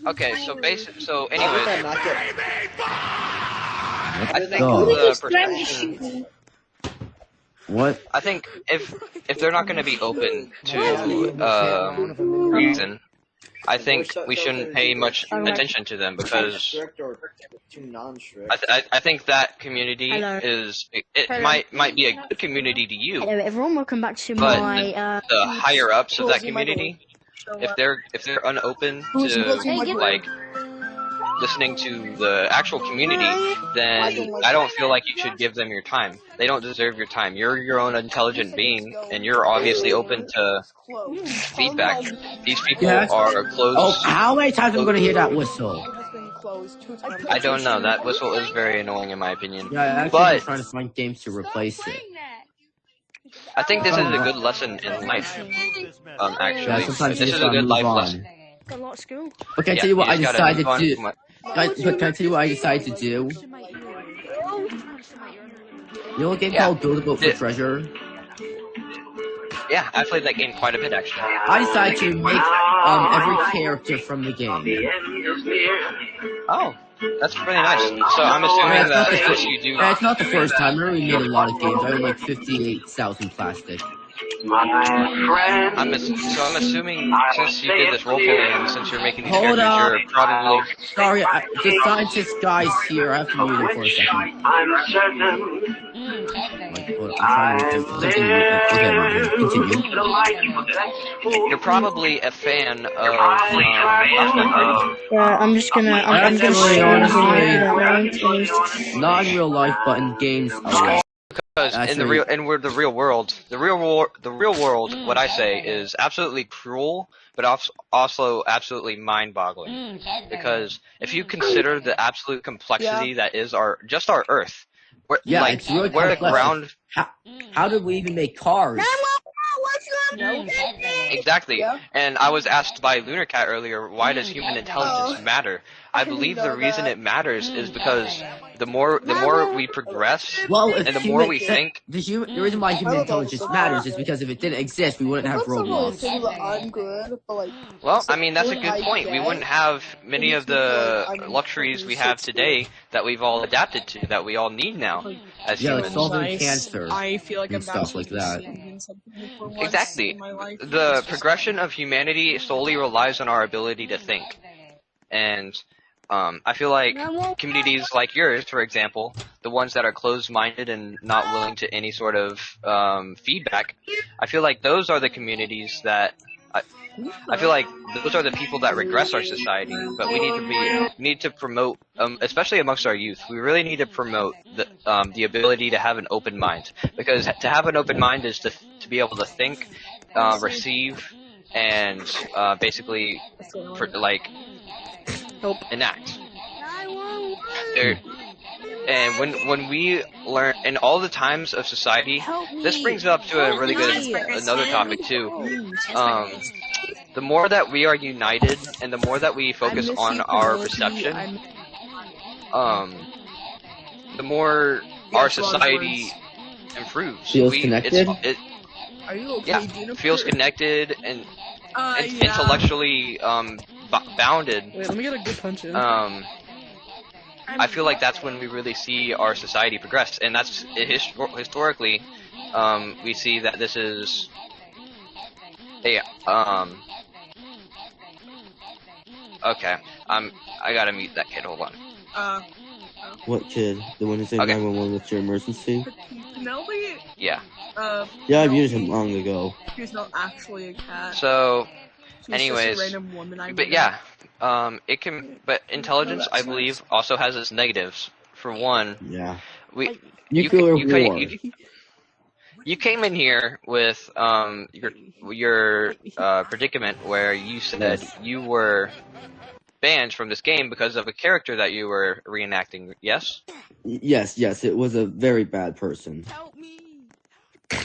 Okay, so anyways, I think the perception. What? I think if they're not going to be open to reason, I think we shouldn't pay much attention to them because I think that community might be a good community to you. Hello everyone, welcome back to but my the higher ups of that community, if they're unopen to like listening to the actual community, then I don't feel like you should give them your time. They don't deserve your time. You're your own intelligent being, and you're obviously open to feedback. These people are closed. Oh, how many times am I going to hear that whistle? I don't know. That whistle is very annoying in my opinion. Yeah, I'm trying to find games to replace it. I think this is a good lesson in life. Actually, Yeah, sometimes this is a good life lesson. But can I tell you what I decided to do? Can I tell you what I decided to do? You know a game called Build a Boat for Treasure? Yeah, I played that game quite a bit actually. I decided to make every character from the game. Oh, that's really nice. So I'm assuming that since you do. It's not the first time. I already made a lot of games. I own like 58,000 plastic. I'm assuming since you did this roleplay and since you're making these characters, you're probably. Sorry, the scientist guy's here. I have to mute him for a second. You're probably a fan of. I'm just gonna. I'm gonna honestly, not in real life, but in games. Because in the real world, what I say is absolutely cruel, but also absolutely mind-boggling. Because if you consider the absolute complexity that is our Earth, it's really where the ground. How did we even make cars? Exactly. And I was asked by Lunar Cat earlier, why does human intelligence matter? I believe the reason it matters is because the more we progress, and the more we think. The reason why human intelligence matters is because if it didn't exist, we wouldn't have Roblox. Well, I mean, that's a good point. We wouldn't have many of the luxuries we have today that we've all adapted to, that we all need now as humans. Like solving cancer I feel like and stuff like that. Exactly. The progression of humanity solely relies on our ability to think. And I feel like communities like yours, for example, the ones that are closed-minded and not willing to any sort of feedback, I feel like those are the communities that I feel like those are the people that regress our society. But we need to promote, especially amongst our youth. We really need to promote the ability to have an open mind, because to have an open mind is to be able to think, receive, and basically enact. And when we learn in all the times of society, this brings up to a really good another topic too. The more that we are united and the more that we focus on our perception, the more our society improves. Feels connected? Are you okay? Yeah, feels connected and intellectually bounded. Wait, let me get a good punch in. I feel like that's when we really see our society progress, and that's historically, we see that this is a okay. I gotta mute that kid. Hold on. What kid? The one who said 911 with your emergency? Penelope? Yeah. Yeah, I muted him long ago. He's not actually a cat. So, She's anyways, just a random woman I but met. yeah, it can. But intelligence, I believe, also has its negatives. For one, you came in here with your predicament where you said you were banned from this game because of a character that you were reenacting. Yes. Yes. It was a very bad person. Help me!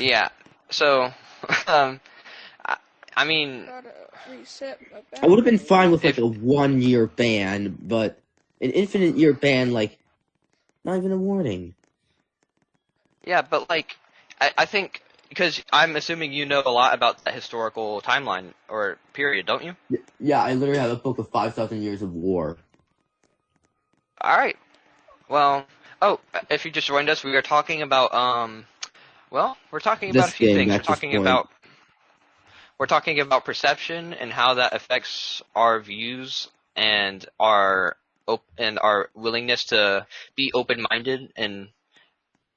Yeah. So, I mean, I would have been fine with like a 1-year ban, but an infinite year ban, like, not even a warning. Yeah, but like, I think because I'm assuming you know a lot about that historical timeline or period, don't you? Yeah, I literally have a book of 5,000 years of war. All right. Well, if you just joined us, we are talking about we're talking about a few things. We're talking about perception and how that affects our views and our willingness to be open-minded and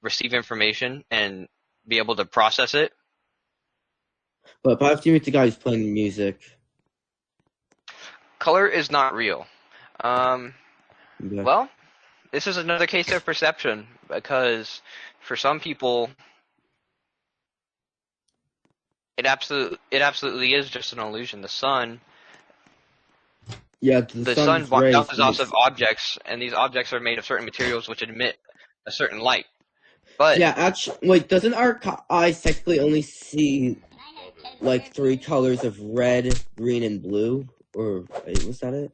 receive information and be able to process it. But I've seen the guy who's playing music. Color is not real. Yeah. Well, this is another case of perception because for some people, it absolutely is just an illusion. The sun. Yeah, the sun bounces off of objects, and these objects are made of certain materials which emit a certain light. But yeah, actually, wait, doesn't our eyes technically only see like 3 colors of red, green, and blue? Or wait, was that it?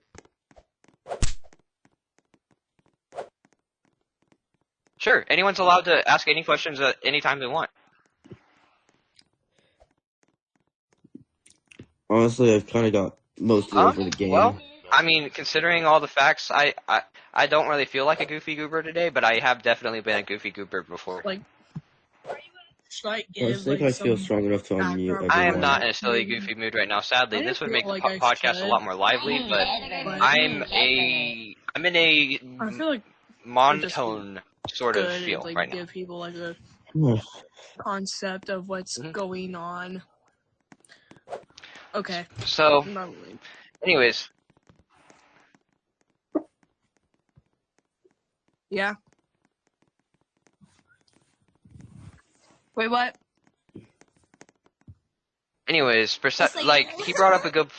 Sure, anyone's allowed to ask any questions at any time they want. Honestly, I've kind of got most of it over the game. Well, I mean, considering all the facts, I don't really feel like a goofy goober today, but I have definitely been a goofy goober before. Like, I think I feel strong enough to unmute everyone. I am not in a silly goofy mood right now. Sadly, this would make the podcast a lot more lively, but I'm in a monotone sort of feel right now. Give people like a concept of what's going on. Okay. So, anyways. Yeah. Wait, what? Anyways, like, he brought up a good,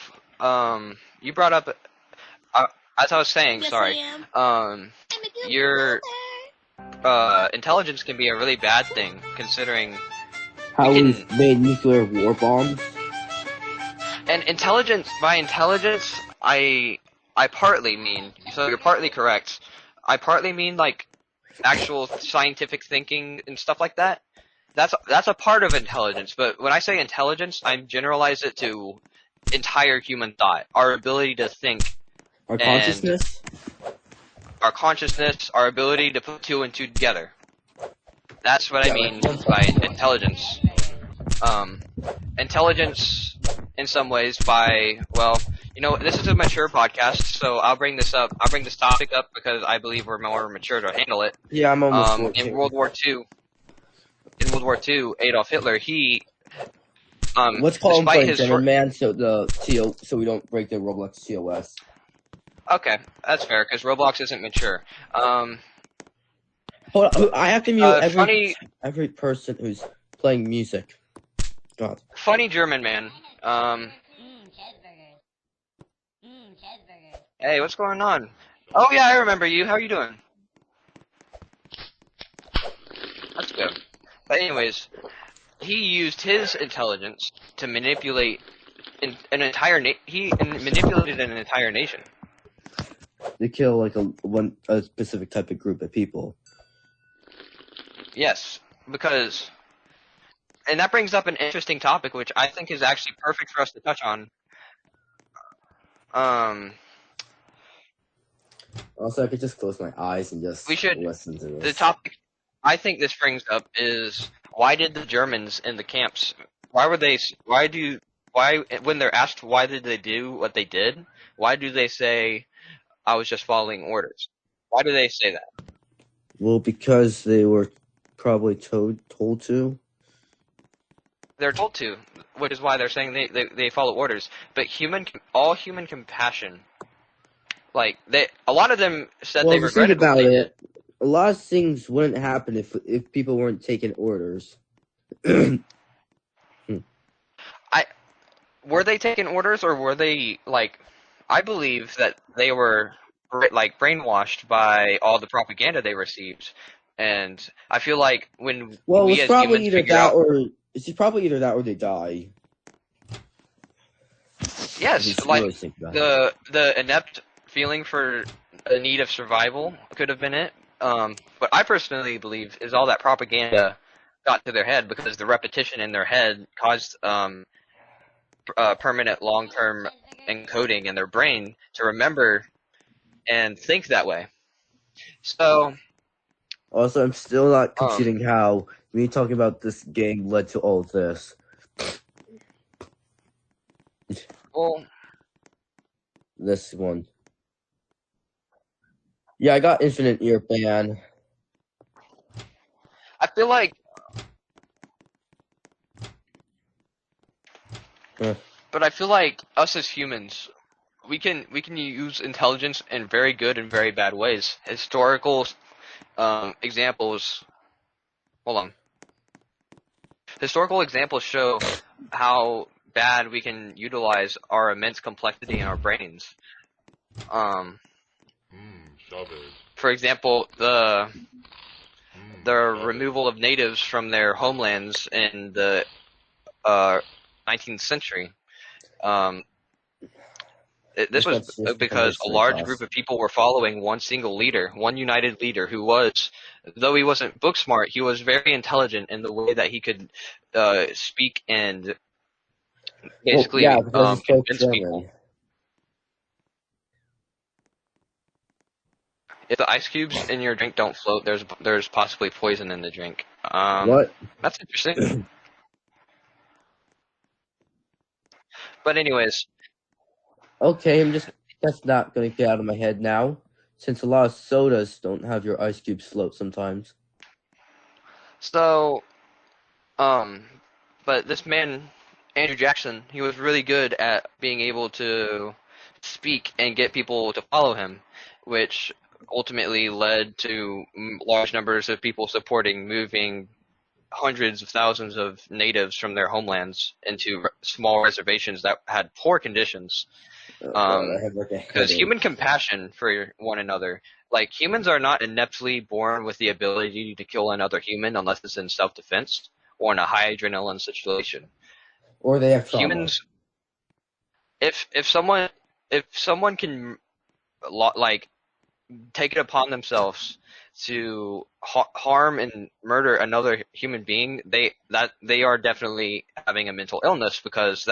you brought up, as I was saying, sorry, your, intelligence can be a really bad thing, considering how we've made nuclear war bombs. And by intelligence, I partly mean, so you're partly correct, I partly mean, like, actual scientific thinking and stuff like that. That's a part of intelligence, but when I say intelligence, I generalize it to entire human thought. Our ability to think. Our consciousness? Our consciousness, our ability to put 2 and 2 together. That's what I mean by intelligence. Intelligence, in some ways, this is a mature podcast, so I'll bring this topic up because I believe we're more mature to handle it. Yeah, I'm almost in World War II, Adolf Hitler, let's call him Frank Zimmerman, so we don't break the Roblox TOS. Okay, that's fair, because Roblox isn't mature. Hold on, I have to mute every person who's playing music. God. Funny German man. Hey, what's going on? Oh yeah, I remember you. How are you doing? That's good. But anyways, he used his intelligence to manipulate he manipulated an entire nation. To kill like a specific type of group of people. Yes, because, and that brings up an interesting topic, which I think is actually perfect for us to touch on. Also, I could just close my eyes and just listen to this. The topic I think this brings up is, why did the Germans in the camps, when they're asked why did they do what they did, why do they say, I was just following orders? Why do they say that? Well, because they were probably told to. They're told to, which is why they're saying they follow orders. But all human compassion, like, a lot of them said they regretted. Well, think about it. A lot of things wouldn't happen if people weren't taking orders. Were they taking orders, or were they, like, I believe that they were, like, brainwashed by all the propaganda they received. And I feel like when we as humans figure out... It's probably either that or they die. Yes, like, the inept feeling for the need of survival could have been it. But I personally believe is all that propaganda got to their head because the repetition in their head caused permanent long-term encoding in their brain to remember and think that way. So Also, I'm still not computing how me talking about this game led to all of this. well, This one. Yeah, I got infinite ear ban. I feel like but I feel like us as humans, we can use intelligence in very good and very bad ways. Historical examples. Hold on. Historical examples show how bad we can utilize our immense complexity in our brains. For example, the removal of natives from their homelands in the 19th century. This was because a large group of people were following one single leader, one united leader who was, though he wasn't book smart, he was very intelligent in the way that he could speak and basically convince people. If the ice cubes in your drink don't float, there's possibly poison in the drink. What? That's interesting. But anyways. Okay, that's not gonna get out of my head now, since a lot of sodas don't have your ice cubes float sometimes. So, but this man, Andrew Jackson, he was really good at being able to speak and get people to follow him, which ultimately led to large numbers of people supporting moving hundreds of thousands of natives from their homelands into small reservations that had poor conditions. Because human compassion for one another, like humans are not ineptly born with the ability to kill another human unless it's in self-defense or in a high adrenaline situation. Or they have trauma. Humans, if someone can like take it upon themselves to harm and murder another human being, they are definitely having a mental illness, because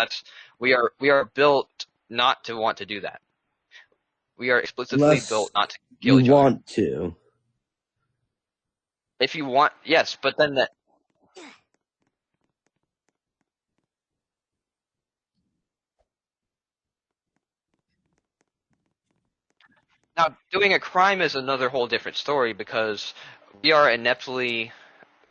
we are built not to want to do that. We are explicitly built not to kill each other. You want to. If you want, yes, but then that. Now, doing a crime is another whole different story, because we are ineptly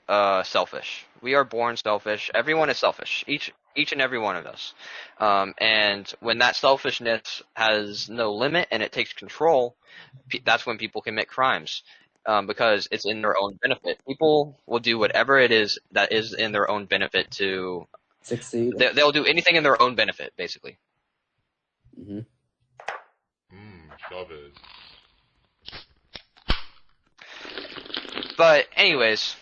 selfish. We are born selfish. Everyone is selfish. Each and every one of us. And when that selfishness has no limit and it takes control, that's when people commit crimes. Because it's in their own benefit. People will do whatever it is that is in their own benefit to succeed. They'll do anything in their own benefit, basically. Mm-hmm. Chavez. But anyways,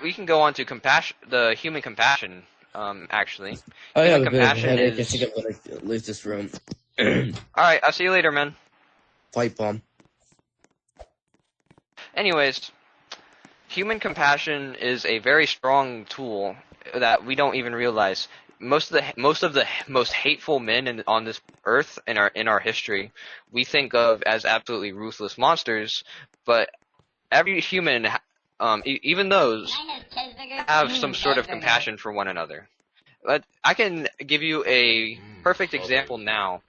we can go on to compassion, the human compassion. Actually, I have a bit of headache. I think I'm gonna leave this room. All right, I'll see you later, man. Pipe bomb. Anyways, human compassion is a very strong tool that we don't even realize. Most of the most hateful men on this earth in our history, we think of as absolutely ruthless monsters, but every human, even those, have some sort of compassion for one another. But I can give you a perfect example now.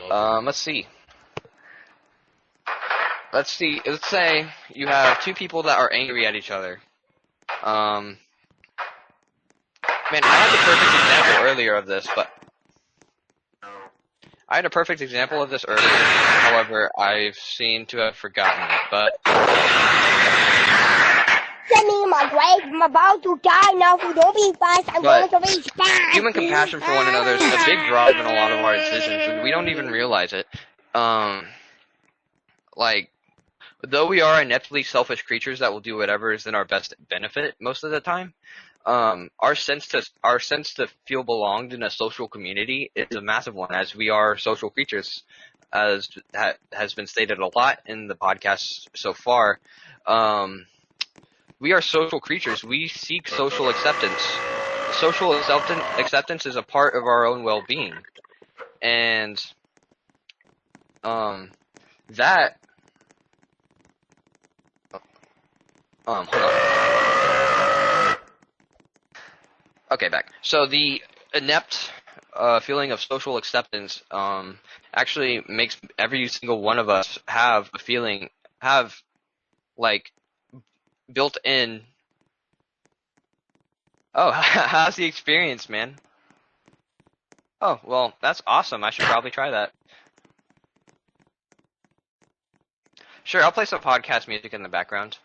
Let's see. Let's say you have two people that are angry at each other. Man, I had the perfect example earlier of this, but however, I've seemed to have forgotten it, but Send me my grave, I'm about to die now, don't be fast, I'm going to reach back. Human compassion for one another is a big drive in a lot of our decisions, and we don't even realize it. Like, though we are ineptly selfish creatures that will do whatever is in our best benefit most of the time, our sense to feel belonged in a social community is a massive one, as we are social creatures. as has been stated a lot in the podcast so far, we are social creatures. We seek social acceptance. Social acceptance is a part of our own well-being, and that hold on. Okay, back. So the inept feeling of social acceptance actually makes every single one of us have a feeling, have like built in. Oh, how's the experience, man? Oh, well, that's awesome. I should probably try that. Sure, I'll play some podcast music in the background.